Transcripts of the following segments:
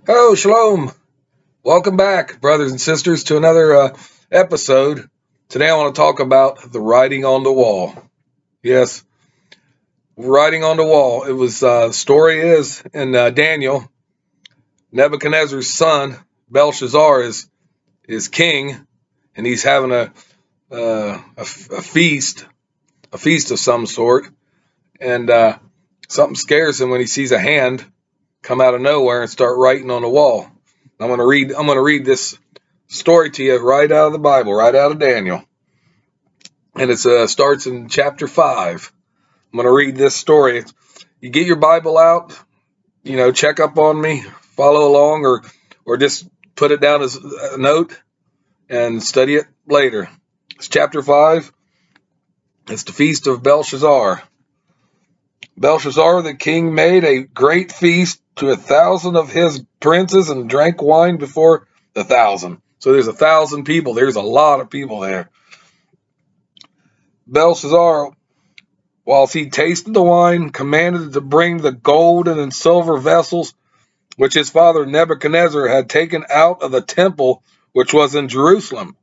Oh, shalom. Welcome back, brothers and sisters, to another episode. Today I want to talk about the writing on the wall. Yes, writing on the wall. It was, the story is in Daniel, Nebuchadnezzar's son, Belshazzar, is king, and he's having a feast, a feast of some sort, and something scares him when he sees a hand come out of nowhere and start writing on the wall. I'm going to read this story to you right out of the Bible, right out of Daniel. And it starts in chapter 5. I'm going to read this story. You get your Bible out, check up on me, follow along, or just put it down as a note and study it later. It's chapter 5. It's the feast of Belshazzar. Belshazzar the king made a great feast to 1,000 of his princes and drank wine before the 1,000. So there's 1,000 people. There's a lot of people there. Belshazzar, whilst he tasted the wine, commanded to bring the golden and silver vessels which his father Nebuchadnezzar had taken out of the temple which was in Jerusalem,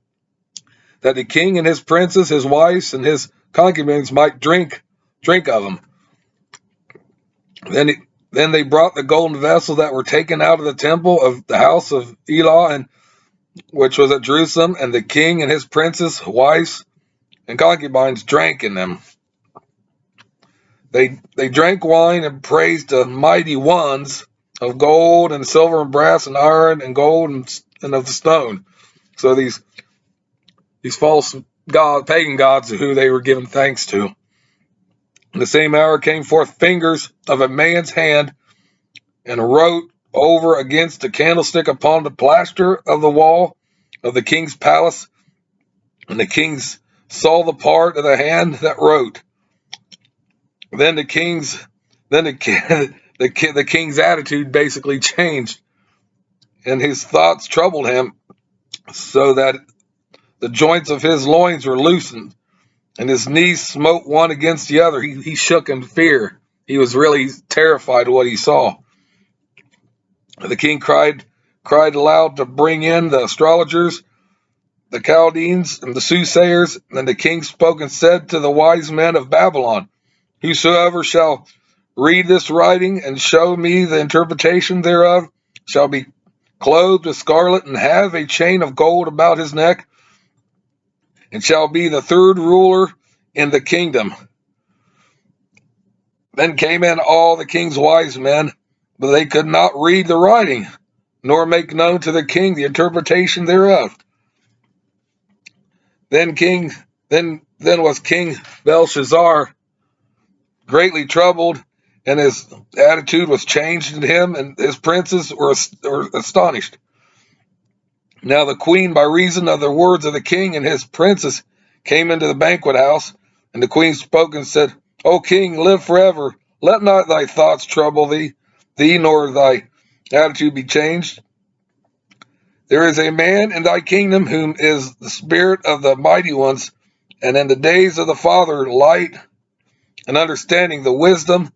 that the king and his princes, his wives, and his concubines might drink of them. Then they brought the golden vessels that were taken out of the temple of the house of Elah, which was at Jerusalem, and the king and his princes, wives, and concubines drank in them. They drank wine and praised the mighty ones of gold and silver and brass and iron and gold and of the stone. So these false pagan gods who they were giving thanks to. In the same hour came forth fingers of a man's hand and wrote over against the candlestick upon the plaster of the wall of the king's palace. And the kings saw the part of the hand that wrote. Then the king's attitude basically changed, and his thoughts troubled him, so that the joints of his loins were loosened, and his knees smote one against the other. He shook in fear. He was really terrified of what he saw. The king cried aloud to bring in the astrologers, the Chaldeans, and the soothsayers. And the king spoke and said to the wise men of Babylon, whosoever shall read this writing and show me the interpretation thereof shall be clothed with scarlet and have a chain of gold about his neck, and shall be the third ruler in the kingdom. Then came in all the king's wise men, but they could not read the writing, nor make known to the king the interpretation thereof. Then was King Belshazzar greatly troubled, and his attitude was changed in him, and his princes were astonished. Now the queen, by reason of the words of the king and his princes, came into the banquet house, and the queen spoke and said, O king, live forever. Let not thy thoughts trouble thee, nor thy attitude be changed. There is a man in thy kingdom whom is the spirit of the mighty ones, and in the days of the father light and understanding, the wisdom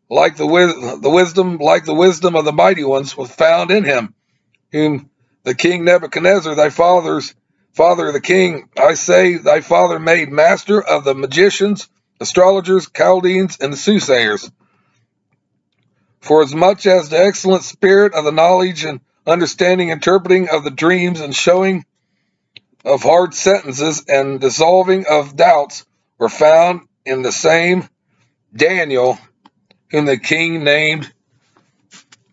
like the wisdom of the mighty ones was found in him, whom the king Nebuchadnezzar, thy father, the king, I say, thy father made master of the magicians, astrologers, Chaldeans, and the soothsayers. For as much as the excellent spirit of the knowledge and understanding, interpreting of the dreams, and showing of hard sentences, and dissolving of doubts, were found in the same Daniel, whom the king named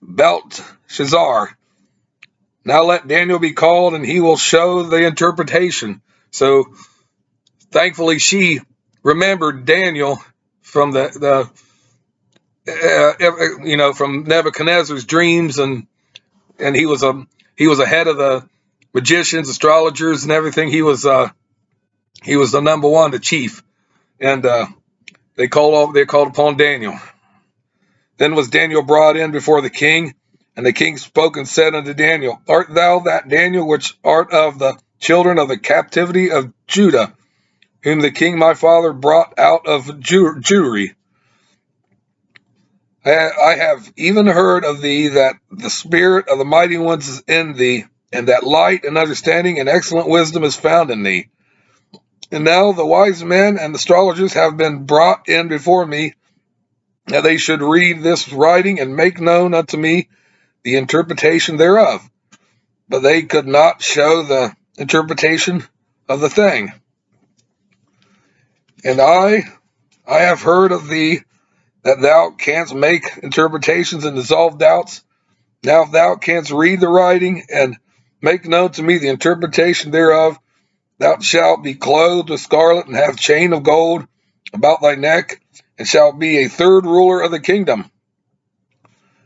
Belshazzar. Now let Daniel be called, and he will show the interpretation. So thankfully she remembered Daniel from from Nebuchadnezzar's dreams, and he was ahead of the magicians, astrologers, and everything. He was the number one, the chief, and they called upon Daniel. Then was Daniel brought in before the king, and the king spoke and said unto Daniel, Art thou that Daniel which art of the children of the captivity of Judah, whom the king my father brought out of Jewry? I have even heard of thee that the spirit of the mighty ones is in thee, and that light and understanding and excellent wisdom is found in thee. And now the wise men and astrologers have been brought in before me, that they should read this writing and make known unto me the interpretation thereof. But they could not show the interpretation of the thing. And I have heard of thee that thou canst make interpretations and dissolve doubts. Now if thou canst read the writing and make known to me the interpretation thereof, thou shalt be clothed with scarlet and have chain of gold about thy neck, and shalt be a third ruler of the kingdom.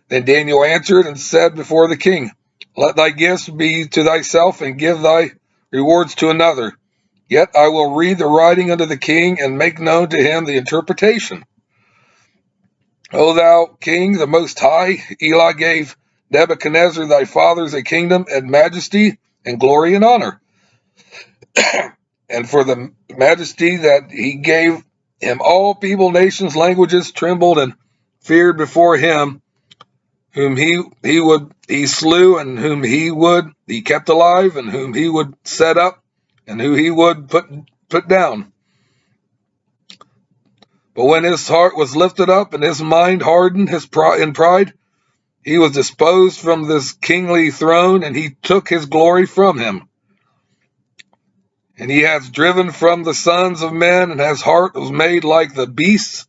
Then Daniel answered and said before the king, Let thy gifts be to thyself, and give thy rewards to another. Yet I will read the writing unto the king, and make known to him the interpretation. O thou king, the most high, Elah gave Nebuchadnezzar thy fathers a kingdom and majesty and glory and honor. And for the majesty that he gave him, all people, nations, languages trembled and feared before him, whom he slew, and whom he kept alive, and whom he would set up, and who he would put down. But when his heart was lifted up and his mind hardened in pride, he was disposed from this kingly throne, and he took his glory from him. And he has driven from the sons of men, and his heart was made like the beasts,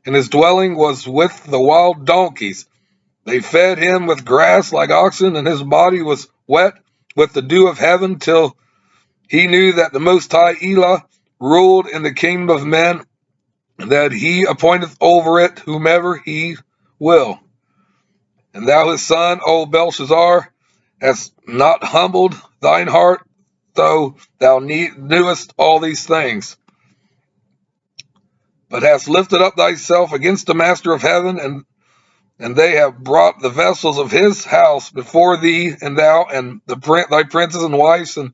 and his dwelling was with the wild donkeys. They fed him with grass like oxen, and his body was wet with the dew of heaven, till he knew that the Most High Elah ruled in the kingdom of men, and that he appointeth over it whomever he will. And thou his son, O Belshazzar, hast not humbled thine heart, though thou knewest all these things, but hast lifted up thyself against the master of heaven, and they have brought the vessels of his house before thee, and thou and thy princes and wives and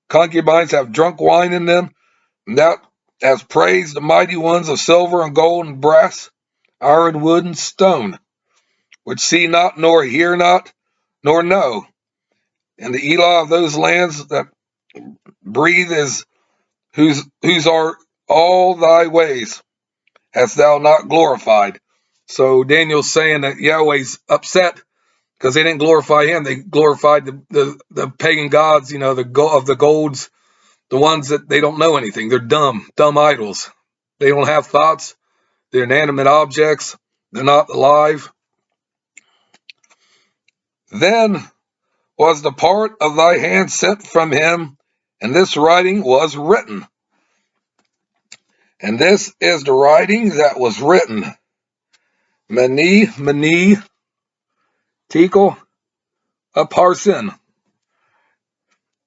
concubines have drunk wine in them, and thou hast praised the mighty ones of silver and gold and brass, iron, wood, and stone, which see not, nor hear not, nor know. And the Elah of those lands that breathe is whose are all thy ways, hast thou not glorified. So Daniel's saying that Yahweh's upset because they didn't glorify him. They glorified the pagan gods, the golds, the ones that they don't know anything. They're dumb idols. They don't have thoughts. They're inanimate objects. They're not alive. Then was the part of thy hand sent from him, and this writing was written. And this is the writing that was written. Mene, Tekel, Upharsin.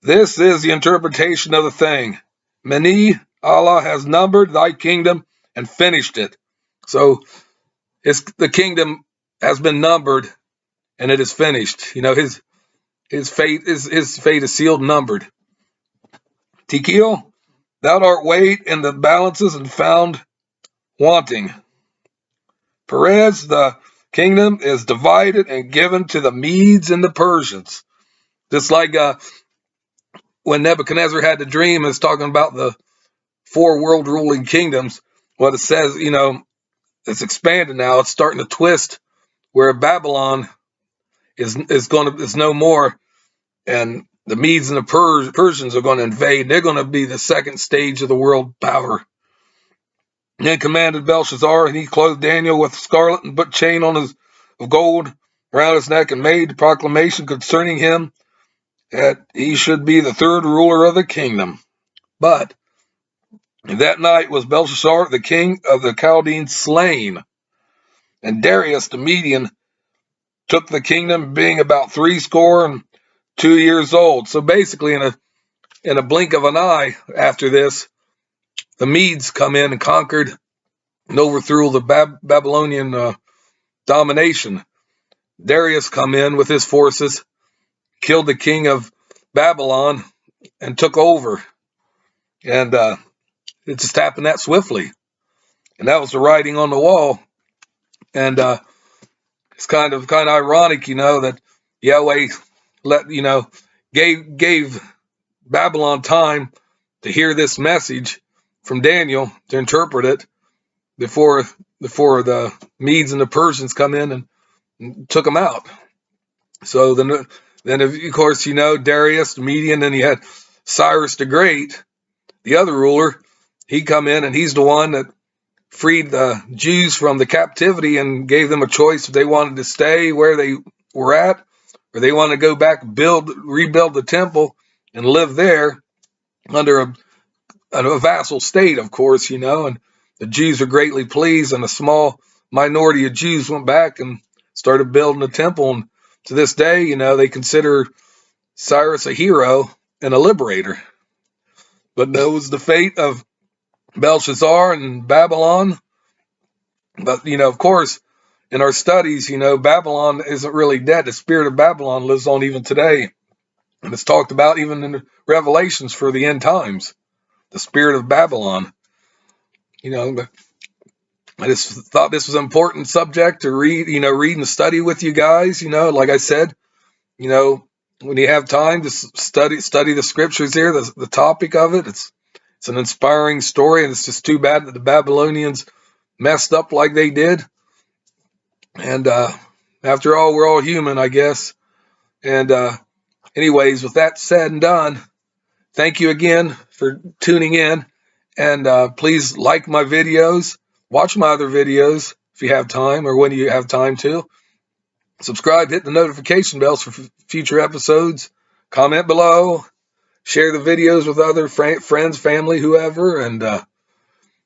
This is the interpretation of the thing. Mene, Allah has numbered thy kingdom and finished it. So the kingdom has been numbered and it is finished. His fate is sealed and numbered. Tekel, thou art weighed in the balances and found wanting. Perez, the kingdom is divided and given to the Medes and the Persians. Just like when Nebuchadnezzar had the dream, it's talking about the 4 world ruling kingdoms. What it says, it's expanded now. It's starting to twist where Babylon is no more, and the Medes and the Persians are going to invade. They're going to be the second stage of the world power. Then commanded Belshazzar, and he clothed Daniel with scarlet and put chain of gold around his neck, and made proclamation concerning him that he should be the third ruler of the kingdom. But that night was Belshazzar, the king of the Chaldeans, slain, and Darius the Median took the kingdom, being about 62 years old. So basically, in a blink of an eye, after this, the Medes come in and conquered and overthrew the Babylonian domination. Darius come in with his forces, killed the king of Babylon, and took over. And it just happened that swiftly. And that was the writing on the wall. And It's kind of ironic, that Yahweh gave Babylon time to hear this message from Daniel, to interpret it before the Medes and the Persians come in and took them out. So then of course, Darius the Median, and you had Cyrus the Great, the other ruler. He come in, and he's the one that freed the Jews from the captivity and gave them a choice if they wanted to stay where they were at, or they want to go back, rebuild the temple and live there under a vassal state, of course, and the Jews are greatly pleased, and a small minority of Jews went back and started building the temple. And to this day, they consider Cyrus a hero and a liberator. But that was the fate of Belshazzar and Babylon. But, of course, in our studies, Babylon isn't really dead. The spirit of Babylon lives on even today. And it's talked about even in the Revelations for the end times. The spirit of Babylon. But I just thought this was an important subject to read and study with you guys. Like I said, when you have time to study the scriptures here, the topic of it, it's an inspiring story, and it's just too bad that the Babylonians messed up like they did. And after all, we're all human, I guess. And anyways, with that said and done, thank you again for tuning in. And please like my videos, watch my other videos if you have time, or when you have time to. Subscribe, hit the notification bells for future episodes. Comment below. Share the videos with other friends, family, whoever. And,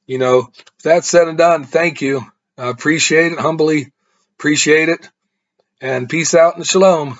with that said and done, thank you. I appreciate it, humbly appreciate it. And peace out and shalom.